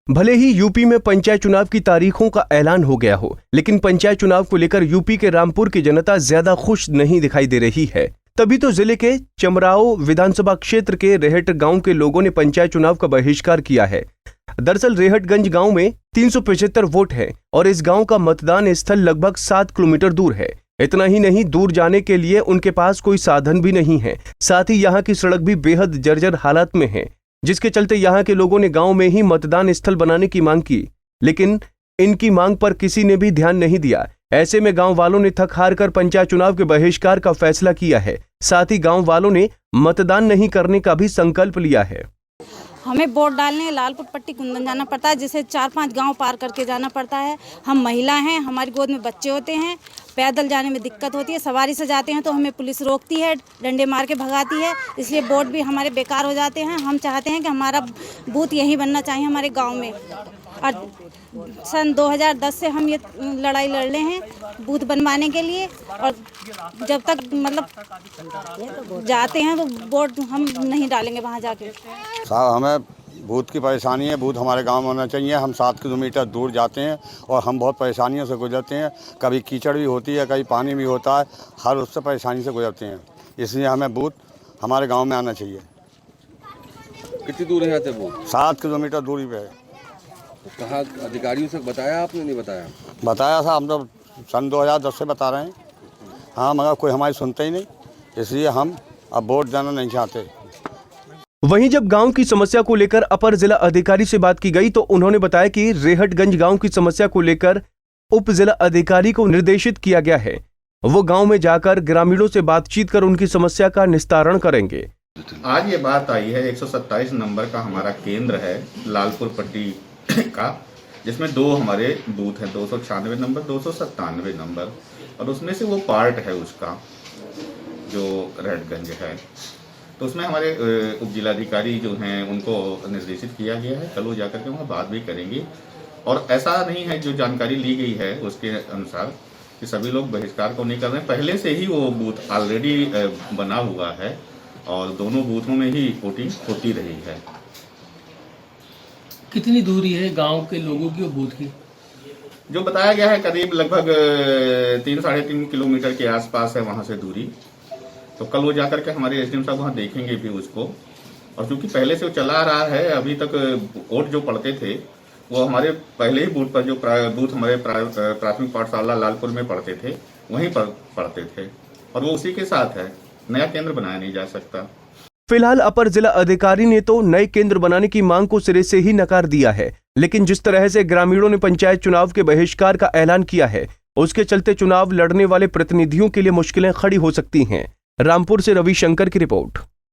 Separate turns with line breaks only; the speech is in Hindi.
भले ही यूपी में पंचायत चुनाव की तारीखों का ऐलान हो गया हो, लेकिन पंचायत चुनाव को लेकर यूपी के रामपुर की जनता ज्यादा खुश नहीं दिखाई दे रही है। तभी तो जिले के चमराव विधानसभा क्षेत्र के रेहट गांव के लोगों ने पंचायत चुनाव का बहिष्कार किया है। दरअसल रेहटगंज गांव में 375 वोट है और इस गांव का मतदान स्थल लगभग 7 किलोमीटर दूर है। इतना ही नहीं, दूर जाने के लिए उनके पास कोई साधन भी नहीं है। साथ ही यहाँ की सड़क भी बेहद जर्जर हालत में है, जिसके चलते यहाँ के लोगों ने गांव में ही मतदान स्थल बनाने की मांग की, लेकिन इनकी मांग पर किसी ने भी ध्यान नहीं दिया। ऐसे में गांव वालों ने थक हार कर पंचायत चुनाव के बहिष्कार का फैसला किया है। साथ ही गांव वालों ने मतदान नहीं करने का भी संकल्प लिया है।
हमें वोट डालने लालपुर पट्टी कुंदन जाना पड़ता है, जिसे 4-5 गांव पार करके जाना पड़ता है। हम महिला हैं, हमारी गोद में बच्चे होते हैं, पैदल जाने में दिक्कत होती है। सवारी से जाते हैं तो हमें पुलिस रोकती है, डंडे मार के भगाती है, इसलिए वोट भी हमारे बेकार हो जाते हैं। हम चाहते हैं कि हमारा बूथ यही बनना चाहिए हमारे गाँव में। और सन 2010 से हम ये लड़ाई लड़ रहे हैं बूथ बनवाने के लिए, और जब तक मतलब जाते हैं तो वोट हम नहीं डालेंगे वहाँ जाके।
साहब, हमें बूथ की परेशानी है। बूथ हमारे गांव में होना चाहिए। हम 7 किलोमीटर दूर जाते हैं और हम बहुत परेशानियों से गुजरते हैं। कभी कीचड़ भी होती है, कभी पानी भी होता है, हर उससे परेशानी से गुजरते हैं। इसलिए हमें बूथ हमारे गाँव में आना चाहिए।
कितनी दूर है यहाँ से बूथ?
7 किलोमीटर दूरी पे है।
तो कहाँ अधिकारियों से बताया आपने? नहीं बताया?
बताया था, हम तो सन 2010 से बता रहे हैं। हाँ, मगर कोई हमारी सुनते ही नहीं, इसलिए हम अब वोट देना नहीं चाहते।
वहीं जब गांव की समस्या को लेकर अपर जिला अधिकारी से बात की गई तो उन्होंने बताया कि रेहटगंज गांव की समस्या को लेकर उप जिला अधिकारी को निर्देशित किया गया है। वो गांव में जाकर ग्रामीणों से बातचीत कर उनकी समस्या का निस्तारण करेंगे।
आज ये बात आई है 127 नंबर का हमारा केंद्र है लालपुर पट्टी का, जिसमें 2 हमारे बूथ हैं, 296 नंबर, 297 नंबर, और उसमें से वो पार्ट है उसका जो रेहटगंज है। तो उसमें हमारे उप जिलाधिकारी जो हैं उनको निर्देशित किया गया है, कल वो जाकर के वहाँ बात भी करेंगे। और ऐसा नहीं है, जो जानकारी ली गई है उसके अनुसार कि सभी लोग बहिष्कार को नहीं कर रहे हैं। पहले से ही वो बूथ ऑलरेडी बना हुआ है और दोनों बूथों में ही वोटिंग होती रही है।
कितनी दूरी है गांव के लोगों की और बूथ की?
जो बताया गया है करीब लगभग 3-3.5 किलोमीटर के आसपास है वहां से दूरी। तो कल वो जाकर के हमारे एसडीएम साहब वहां देखेंगे भी उसको। और चूंकि पहले से वो चला आ रहा है, अभी तक वोट जो पड़ते थे वो हमारे पहले ही बूथ पर, जो बूथ हमारे प्राथमिक पाठशाला लालपुर में पढ़ते थे, वहीं पर पढ़ते थे, और वो उसी के साथ है। नया केंद्र बनाया नहीं जा सकता।
फिलहाल अपर जिला अधिकारी ने तो नए केंद्र बनाने की मांग को सिरे से ही नकार दिया है, लेकिन जिस तरह से ग्रामीणों ने पंचायत चुनाव के बहिष्कार का ऐलान किया है, उसके चलते चुनाव लड़ने वाले प्रतिनिधियों के लिए मुश्किलें खड़ी हो सकती हैं। रामपुर से रविशंकर की रिपोर्ट।